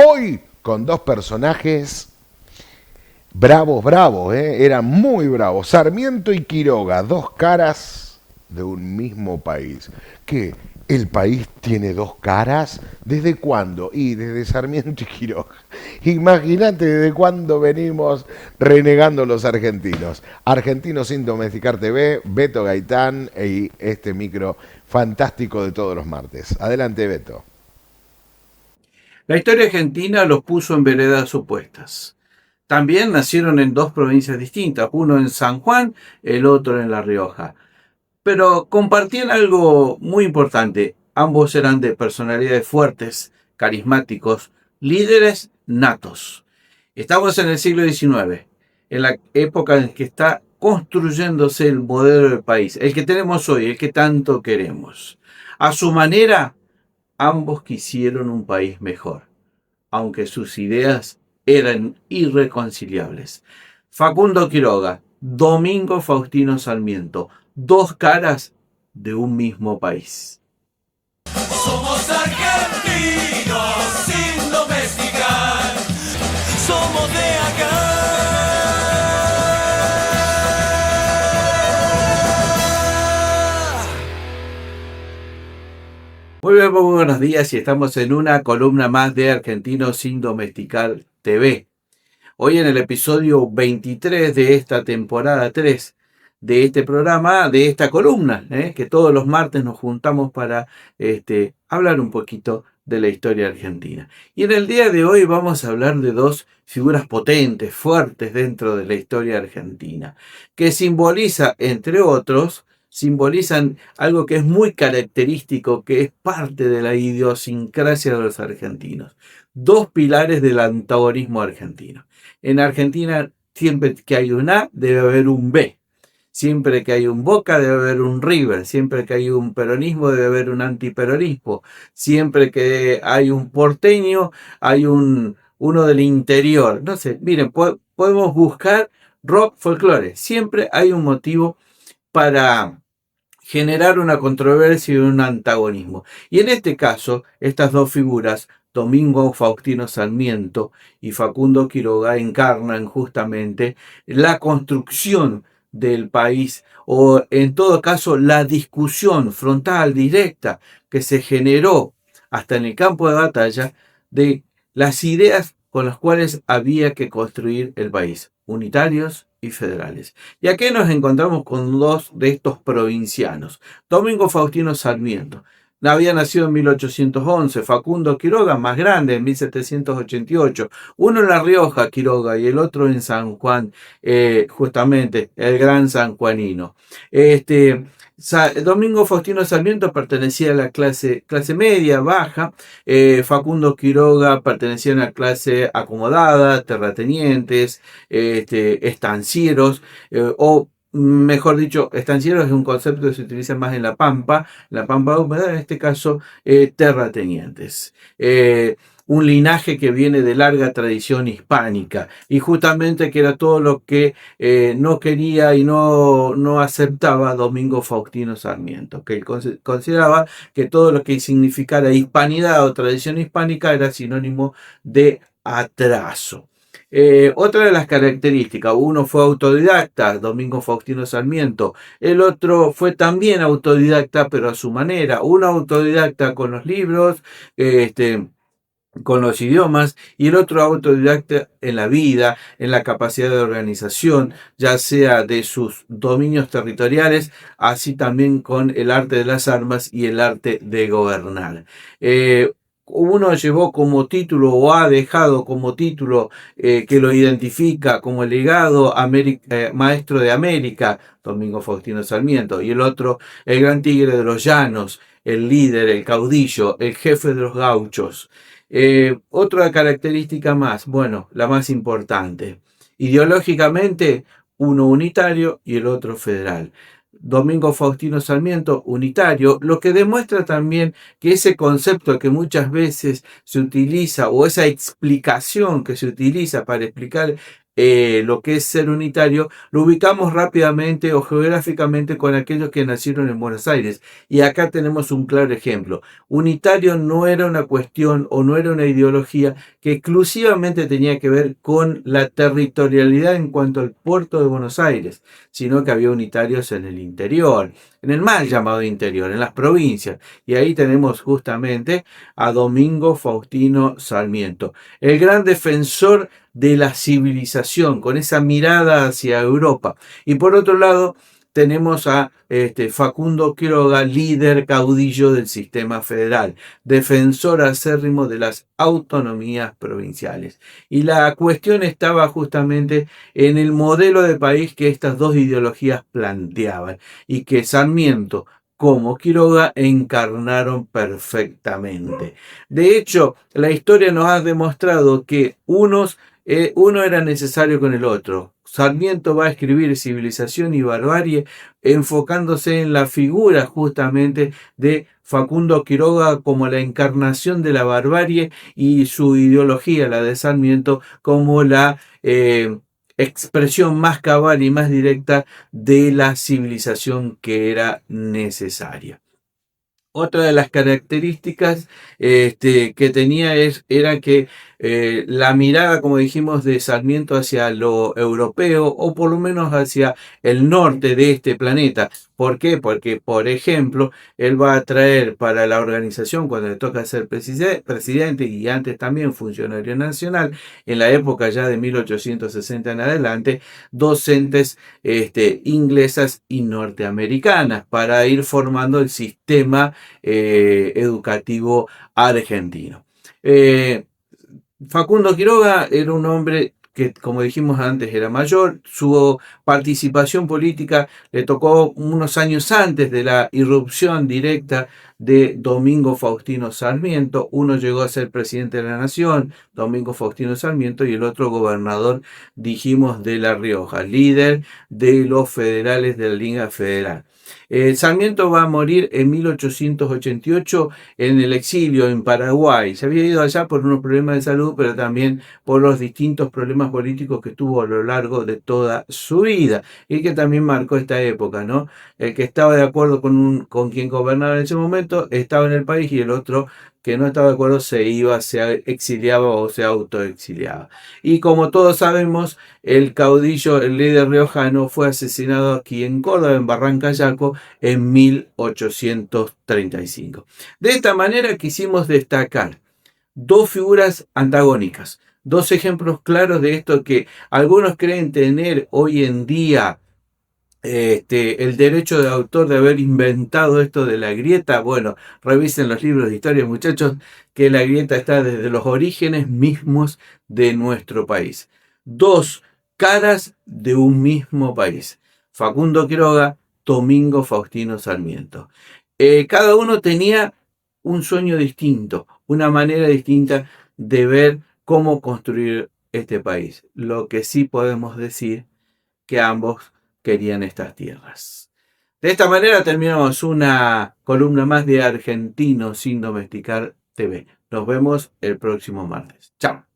Hoy con dos personajes bravos, eran muy bravos. Sarmiento y Quiroga, dos caras de un mismo país. ¿Qué? ¿El país tiene dos caras? ¿Desde cuándo? Y desde Sarmiento y Quiroga. Imagínate desde cuándo venimos renegando los argentinos. Argentinos sin domesticar TV, Beto Gaitán y este micro fantástico de todos los martes. Adelante, Beto. La historia argentina los puso en veredas opuestas. También nacieron en dos provincias distintas, uno en San Juan, el otro en La Rioja. Pero compartían algo muy importante. Ambos eran de personalidades fuertes, carismáticos, líderes natos. Estamos en el siglo XIX, en la época en que está construyéndose el modelo del país, el que tenemos hoy, el que tanto queremos. A su manera, ambos quisieron un país mejor, aunque sus ideas eran irreconciliables. Facundo Quiroga, Domingo Faustino Sarmiento, dos caras de un mismo país. Somos argentinos sin domesticar, somos de acá. Muy bien, muy buenos días y estamos en una columna más de Argentinos sin Domesticar TV. Hoy en el episodio 23 de esta temporada 3 de este programa, de esta columna, que todos los martes nos juntamos para hablar un poquito de la historia argentina. Y en el día de hoy vamos a hablar de dos figuras potentes, fuertes dentro de la historia argentina, que simbolizan algo que es muy característico, que es parte de la idiosincrasia de los argentinos. Dos pilares del antagonismo argentino. En Argentina, siempre que hay un A, debe haber un B. Siempre que hay un Boca, debe haber un River. Siempre que hay un peronismo, debe haber un antiperonismo. Siempre que hay un porteño, hay uno del interior. No sé, miren, podemos buscar rock, folclore. Siempre hay un motivo para generar una controversia y un antagonismo. Y en este caso, estas dos figuras, Domingo Faustino Sarmiento y Facundo Quiroga, encarnan justamente la construcción del país, o en todo caso la discusión frontal, directa, que se generó hasta en el campo de batalla de las ideas con las cuales había que construir el país, unitarios y federales. Y aquí nos encontramos con dos de estos provincianos. Domingo Faustino Sarmiento había nacido en 1811, Facundo Quiroga, más grande, en 1788. Uno en La Rioja, Quiroga, y el otro en San Juan, justamente, el gran sanjuanino. Domingo Faustino Sarmiento pertenecía a la clase media, baja. Facundo Quiroga pertenecía a una clase acomodada, terratenientes, estancieros, o mejor dicho, estancieros es un concepto que se utiliza más en la pampa húmeda, en este caso, terratenientes. Un linaje que viene de larga tradición hispánica y justamente que era todo lo que no quería y no aceptaba Domingo Faustino Sarmiento, que él consideraba que todo lo que significara hispanidad o tradición hispánica era sinónimo de atraso. Otra de las características, uno fue autodidacta, Domingo Faustino Sarmiento, el otro fue también autodidacta, pero a su manera, uno autodidacta con los libros, con los idiomas, y el otro autodidacta en la vida, en la capacidad de organización, ya sea de sus dominios territoriales, así también con el arte de las armas y el arte de gobernar. Uno llevó como título o ha dejado como título que lo identifica como el legado maestro de América, Domingo Faustino Sarmiento, y el otro el gran tigre de los llanos, el líder, el caudillo, el jefe de los gauchos. Otra característica más, bueno, la más importante. Ideológicamente, uno unitario y el otro federal. Domingo Faustino Sarmiento, unitario, lo que demuestra también que ese concepto que muchas veces se utiliza, o esa explicación que se utiliza para explicar lo que es ser unitario, lo ubicamos rápidamente o geográficamente con aquellos que nacieron en Buenos Aires. Y acá tenemos un claro ejemplo. Unitario no era una cuestión o no era una ideología que exclusivamente tenía que ver con la territorialidad en cuanto al puerto de Buenos Aires, sino que había unitarios en el interior, en el mal llamado interior, en las provincias. Y ahí tenemos justamente a Domingo Faustino Sarmiento, el gran defensor de la civilización, con esa mirada hacia Europa. Y por otro lado, tenemos a Facundo Quiroga, líder caudillo del sistema federal, defensor acérrimo de las autonomías provinciales. Y la cuestión estaba justamente en el modelo de país que estas dos ideologías planteaban y que Sarmiento como Quiroga encarnaron perfectamente. De hecho, la historia nos ha demostrado que uno era necesario con el otro. Sarmiento va a escribir Civilización y Barbarie enfocándose en la figura justamente de Facundo Quiroga como la encarnación de la barbarie y su ideología, la de Sarmiento, como la expresión más cabal y más directa de la civilización que era necesaria. Otra de las características que tenía era que la mirada, como dijimos, de Sarmiento hacia lo europeo o por lo menos hacia el norte de este planeta. ¿Por qué? Porque, por ejemplo, él va a traer para la organización, cuando le toca ser presidente y antes también funcionario nacional, en la época ya de 1860 en adelante, docentes inglesas y norteamericanas para ir formando el sistema educativo argentino. Facundo Quiroga era un hombre que, como dijimos antes, era mayor. Su participación política le tocó unos años antes de la irrupción directa de Domingo Faustino Sarmiento. Uno llegó a ser presidente de la Nación, Domingo Faustino Sarmiento, y el otro gobernador, dijimos, de La Rioja, líder de los federales de la Liga Federal. Sarmiento va a morir en 1888 en el exilio en Paraguay. Se había ido allá por unos problemas de salud, pero también por los distintos problemas políticos que tuvo a lo largo de toda su vida y que también marcó esta época, ¿no? El que estaba de acuerdo con quien gobernaba en ese momento estaba en el país y el otro que no estaba de acuerdo se iba, se exiliaba o se autoexiliaba. Y como todos sabemos, el caudillo, el líder riojano, fue asesinado aquí en Córdoba, en Barranca Yaco, en 1835. De esta manera quisimos destacar dos figuras antagónicas, dos ejemplos claros de esto que algunos creen tener hoy en día el derecho de autor de haber inventado esto de la grieta. Bueno, revisen los libros de historia, muchachos, que la grieta está desde los orígenes mismos de nuestro país. Dos caras de un mismo país. Facundo Quiroga, Domingo Faustino Sarmiento. Cada uno tenía un sueño distinto, una manera distinta de ver cómo construir este país. Lo que sí podemos decir que ambos querían estas tierras. De esta manera terminamos una columna más de Argentinos sin Domesticar TV. Nos vemos el próximo martes. Chao.